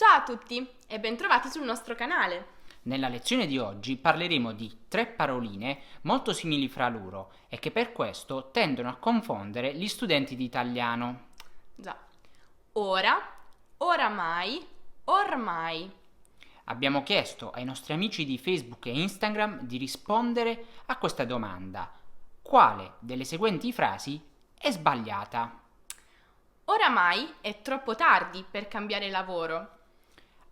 Ciao a tutti e bentrovati sul nostro canale. Nella lezione di oggi parleremo di tre paroline molto simili fra loro e che per questo tendono a confondere gli studenti di italiano. Già. Ora, oramai, ormai. Abbiamo chiesto ai nostri amici di Facebook e Instagram di rispondere a questa domanda. Quale delle seguenti frasi è sbagliata? Oramai è troppo tardi per cambiare lavoro.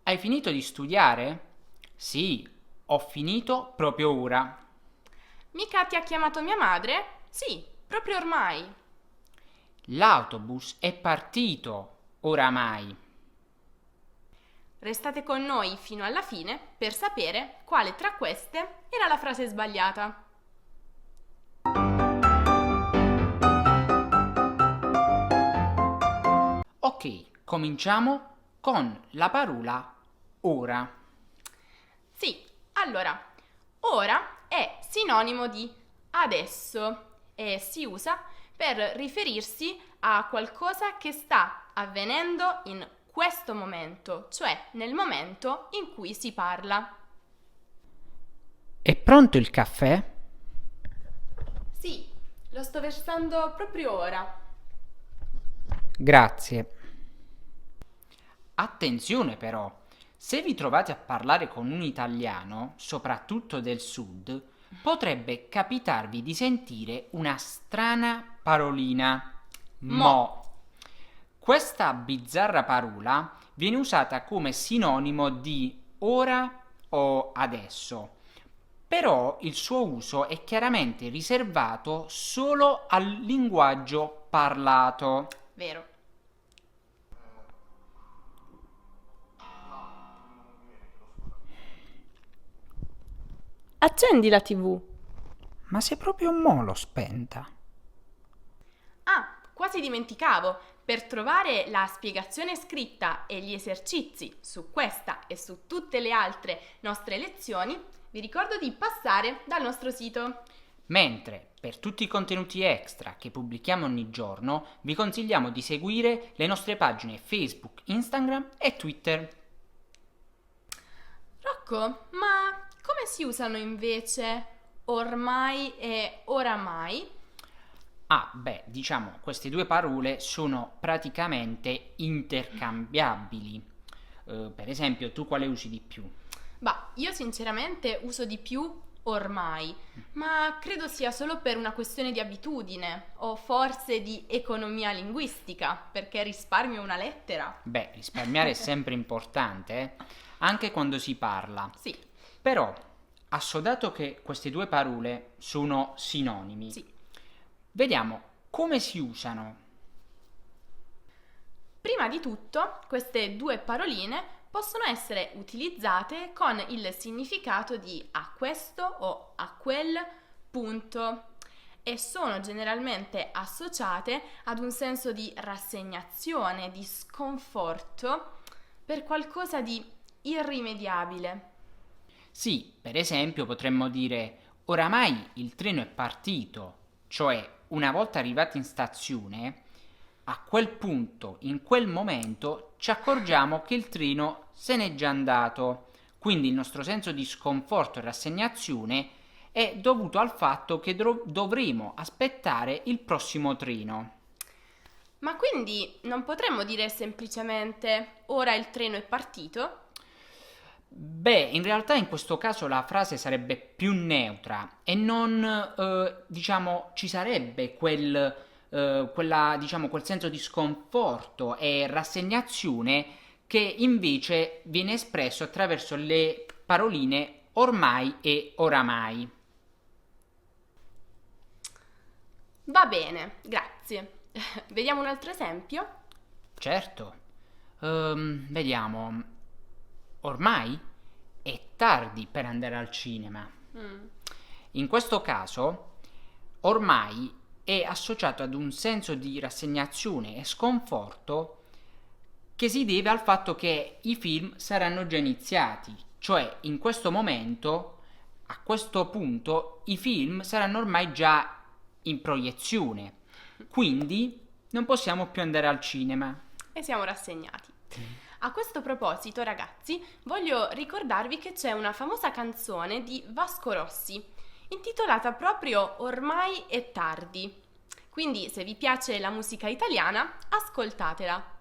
Hai finito di studiare? Sì, ho finito proprio ora. Mica ti ha chiamato mia madre? Sì, proprio ormai. L'autobus è partito, oramai. Restate con noi fino alla fine per sapere quale tra queste era la frase sbagliata. Ok, cominciamo con la parola ora. Sì, allora, ora è sinonimo di adesso e si usa per riferirsi a qualcosa che sta avvenendo in questo momento, cioè nel momento in cui si parla. È pronto il caffè? Sì, lo sto versando proprio ora. Grazie. Attenzione però, se vi trovate a parlare con un italiano, soprattutto del sud, potrebbe capitarvi di sentire una strana parolina. Mo. Questa bizzarra parola viene usata come sinonimo di ora o adesso, però il suo uso è chiaramente riservato solo al linguaggio parlato. Vero. Accendi la TV. Ma se proprio mo l'ho spenta. Ah, quasi dimenticavo. Per trovare la spiegazione scritta e gli esercizi su questa e su tutte le altre nostre lezioni, vi ricordo di passare dal nostro sito. Mentre per tutti i contenuti extra che pubblichiamo ogni giorno, vi consigliamo di seguire le nostre pagine Facebook, Instagram e Twitter. Rocco, ma come si usano invece ormai e oramai? Queste due parole sono praticamente intercambiabili. Per esempio, tu quale usi di più? Bah, io sinceramente uso di più ormai, ma credo sia solo per una questione di abitudine o forse di economia linguistica, perché risparmio una lettera. Beh, risparmiare è sempre importante, anche quando si parla. Sì, Però, assodato che queste due parole sono sinonimi, sì. vediamo come si usano. Prima di tutto, queste due paroline possono essere utilizzate con il significato di a questo o a quel punto e sono generalmente associate ad un senso di rassegnazione, di sconforto per qualcosa di irrimediabile. Sì, per esempio potremmo dire oramai il treno è partito, cioè una volta arrivati in stazione, a quel punto, in quel momento, ci accorgiamo che il treno se n'è già andato. Quindi il nostro senso di sconforto e rassegnazione è dovuto al fatto che dovremo aspettare il prossimo treno. Ma quindi non potremmo dire semplicemente ora il treno è partito? Beh, in realtà in questo caso la frase sarebbe più neutra e non, ci sarebbe quel senso di sconforto e rassegnazione che invece viene espresso attraverso le paroline ormai e oramai. Va bene, grazie. Vediamo un altro esempio? Certo. Vediamo. Ormai è tardi per andare al cinema. In questo caso, ormai è associato ad un senso di rassegnazione e sconforto che si deve al fatto che i film saranno già iniziati, cioè in questo momento, a questo punto, i film saranno ormai già in proiezione, quindi non possiamo più andare al cinema. E siamo rassegnati. A questo proposito, ragazzi, voglio ricordarvi che c'è una famosa canzone di Vasco Rossi, intitolata proprio Ormai è tardi. Quindi, se vi piace la musica italiana, ascoltatela.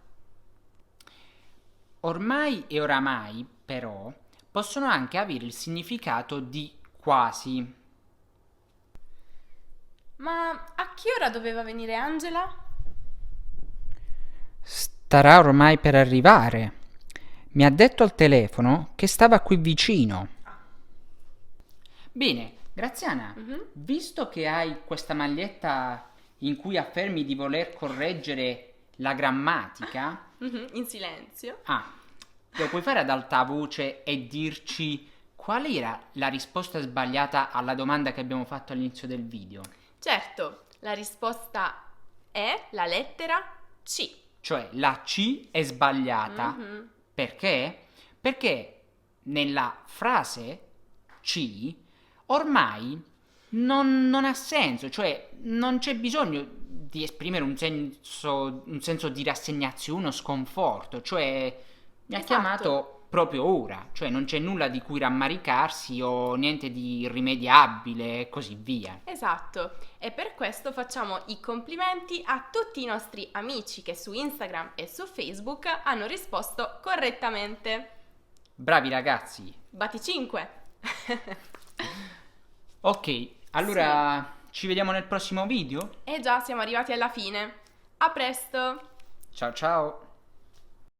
Ormai e oramai, però, possono anche avere il significato di quasi. Ma a che ora doveva venire Angela? Starà ormai per arrivare. Mi ha detto al telefono che stava qui vicino. Bene, Graziana, visto che hai questa maglietta in cui affermi di voler correggere la grammatica, In silenzio. lo puoi fare ad alta voce e dirci qual era la risposta sbagliata alla domanda che abbiamo fatto all'inizio del video? Certo, la risposta è la lettera C. Cioè la C è sbagliata. Perché? Perché nella frase C ormai non ha senso, cioè non c'è bisogno di esprimere un senso di rassegnazione o sconforto, cioè mi ha Esatto. chiamato proprio ora, cioè non c'è nulla di cui rammaricarsi o niente di irrimediabile e così via. Esatto, e per questo facciamo i complimenti a tutti i nostri amici che su Instagram e su Facebook hanno risposto correttamente. Bravi ragazzi! Batti 5! Ok, allora ci vediamo nel prossimo video. E già siamo arrivati alla fine. A presto! Ciao ciao!